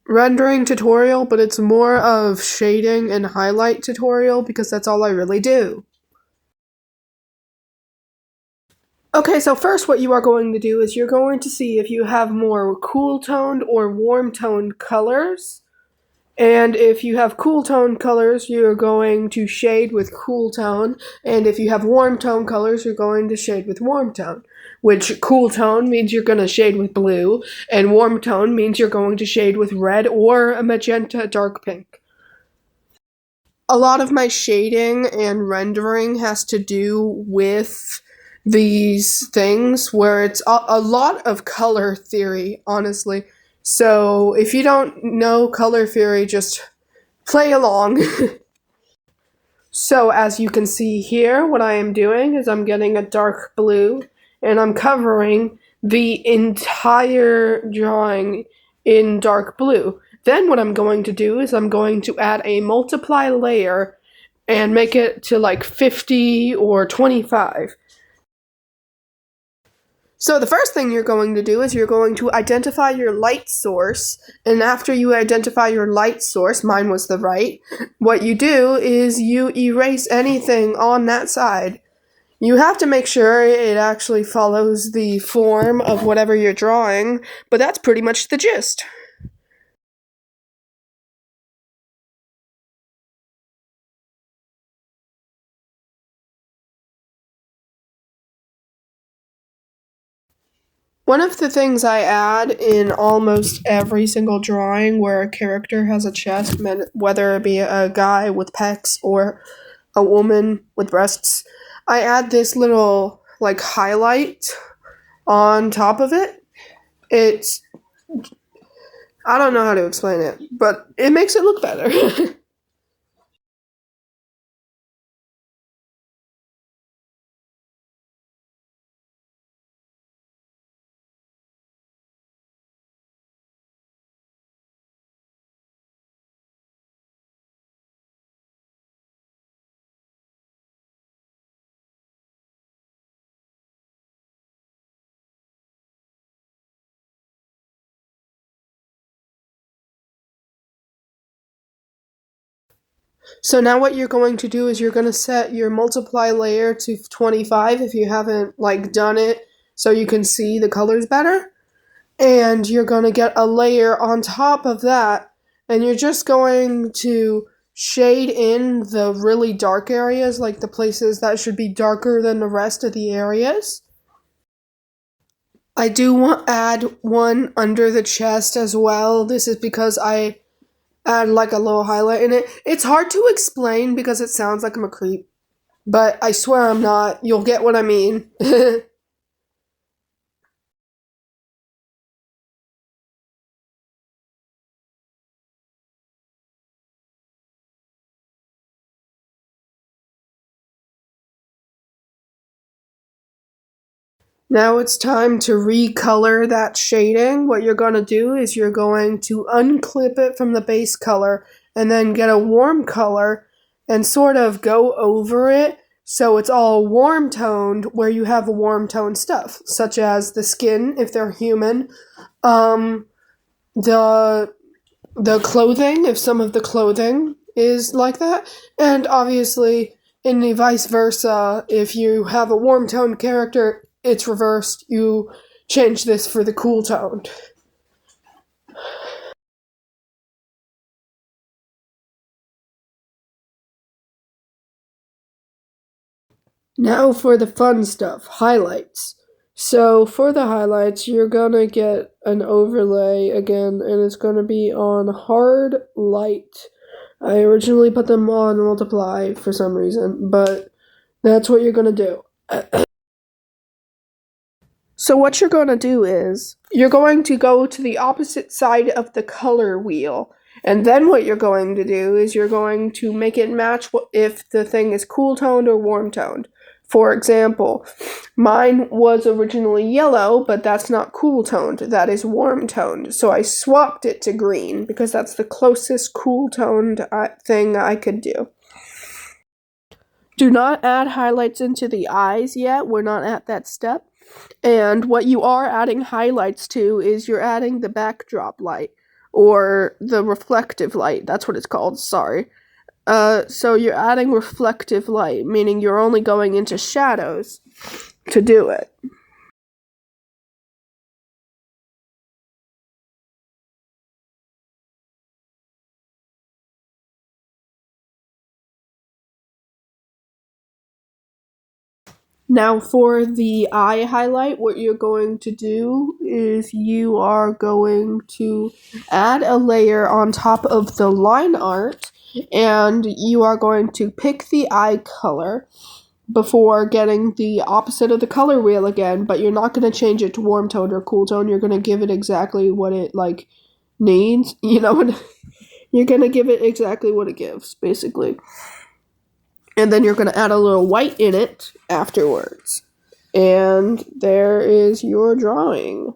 rendering tutorial, but it's more of shading and highlight tutorial because that's all I really do. Okay, so first what you are going to do is you're going to see if you have more cool toned or warm toned colors. And if you have cool tone colors, you're going to shade with cool tone. And if you have warm tone colors, you're going to shade with warm tone. Which cool tone means you're going to shade with blue, and warm tone means you're going to shade with red or a magenta dark pink. A lot of my shading and rendering has to do with these things where it's a lot of color theory, honestly. So if you don't know color theory, just play along. So as you can see here, what I am doing is I'm getting a dark blue and I'm covering the entire drawing in dark blue. Then what I'm going to do is I'm going to add a multiply layer and make it to like 50 or 25. So the first thing you're going to do is you're going to identify your light source, and after you identify your light source, mine was the right, what you do is you erase anything on that side. You have to make sure it actually follows the form of whatever you're drawing, but that's pretty much the gist. One of the things I add in almost every single drawing where a character has a chest, whether it be a guy with pecs or a woman with breasts, I add this little like highlight on top of it. It's I don't know how to explain it, but it makes it look better. So now what you're going to do is you're going to set your multiply layer to 25 if you haven't like done it so you can see the colors better. And you're going to get a layer on top of that, and you're just going to shade in the really dark areas, like the places that should be darker than the rest of the areas. I do want add one under the chest as well. This is because I add like a little highlight in it. It's hard to explain because it sounds like I'm a creep, but I swear I'm not. You'll get what I mean. Now it's time to recolor that shading. What you're going to do is you're going to unclip it from the base color and then get a warm color and sort of go over it so it's all warm toned where you have warm toned stuff, such as the skin if they're human, um, the clothing if some of the clothing is like that, and obviously in the vice versa, if you have a warm toned character, it's reversed. You change this for the cool toned. Now for the fun stuff, highlights. So for the highlights, you're gonna get an overlay again, and it's gonna be on hard light. I originally put them on multiply for some reason, but that's what you're gonna do. So what you're going to do is you're going to go to the opposite side of the color wheel. And then what you're going to do is you're going to make it match if the thing is cool toned or warm toned. For example, mine was originally yellow, but that's not cool toned. That is warm toned. So I swapped it to green because that's the closest cool toned thing I could do. Do not add highlights into the eyes yet. We're not at that step. And what you are adding highlights to is you're adding the backdrop light. or the reflective light. That's what it's called, sorry. So you're adding reflective light, meaning you're only going into shadows to do it. Now for the eye highlight, what you're going to do is you are going to add a layer on top of the line art, and you are going to pick the eye color before getting the opposite of the color wheel again, but you're not going to change it to warm tone or cool tone. You're going to give it exactly what it needs. You're going to give it exactly what it gives, basically. And then you're going to add a little white in it afterwards. And there is your drawing.